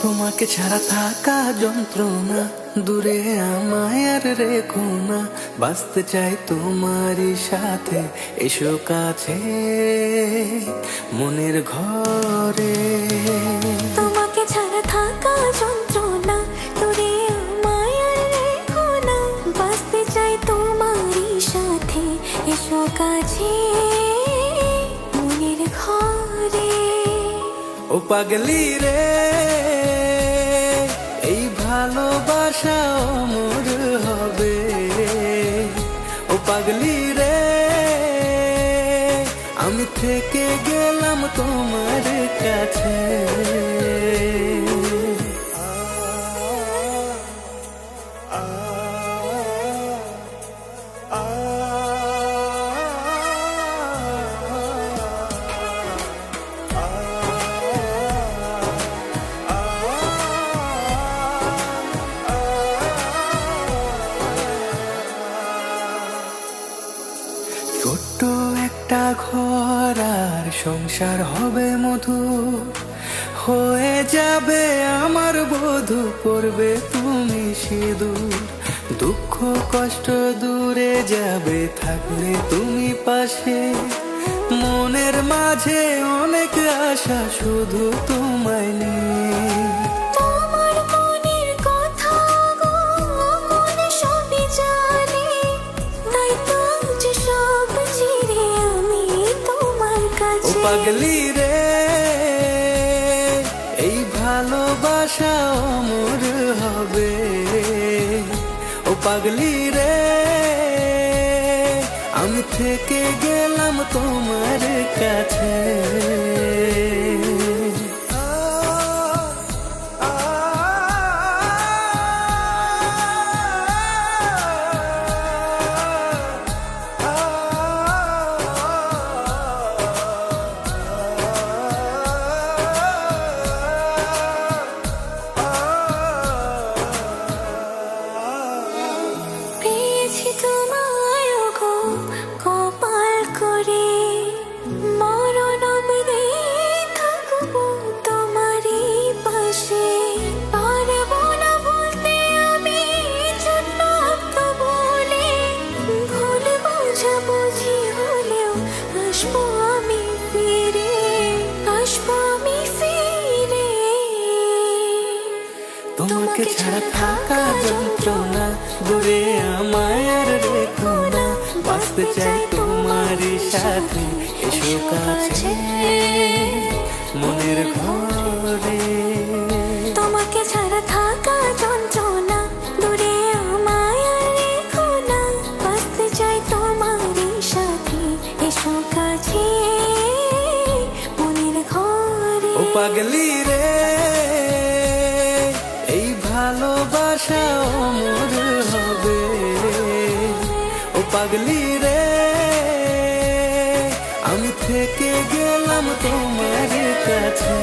তোমাকে ছাড়া থাকা যন্ত্রণা, দূরে আমায় আর রেখো না। বাঁচতে চাই তোমারই সাথে, এসো কাছে মনের ঘরে। তোমাকে ছাড়া থাকা যন্ত্রণা, দূরে আমায় আর রেখো না। বাঁচতে চাই তোমারই সাথে, এসো কাছে মনের ঘরে। ও পাগলি রে, এই ভালোবাসা অমর হবে। ও পাগলি রে, আমি থেকে গেলাম তোমার কাছে। ছোট্ট একটা ঘর আর সংসার হবে মধুর, হয়ে যাবে আমার বধূ, পড়বে তুমি সিঁদুর। দুঃখ কষ্ট দূরে যাবে থাকলে তুমি পাশে, মনের মাঝে অনেক আশা শুধু তোমায় নিয়ে। তোমার মনের কথা গো মন সবই জানে, তাই তো যে সব ছেড়ে আমি তোমার ও কাছে। পাগলি রে, এই ভালোবাসা অমর হবে। ও পাগলি রে, আমি থেকে গেলাম তোমার কাছে। পেয়েছি তোমায় গো কপাল করে, মরণ অবধি থাকবো তোমারই পাশে। পারবো না বলতে আমি ছোট্ট একটা বলে, ভুল বোঝাবুঝি হলেও আসবো আমি ফিরে, আসবো আমি ফিরে। তোমাকে ছাড়া থাকা যন্ত্রণা, দূরে আমায় আর রেখো না। বাঁচতে চাই তোমারই সাথে, এসো কাছে মনের ঘরে। তোমাকে ছাড়া থাকা যন্ত্রণা, দূরে আমায় আর রেখো না। বাঁচতে চাই তোমারই সাথে, এসো কাছে মনের ঘরে। ও পাগলি রে, এই ভালোবাসা অমর হবে। ও পাগলি রে, আমি থেকে গেলাম তোমার কাছে।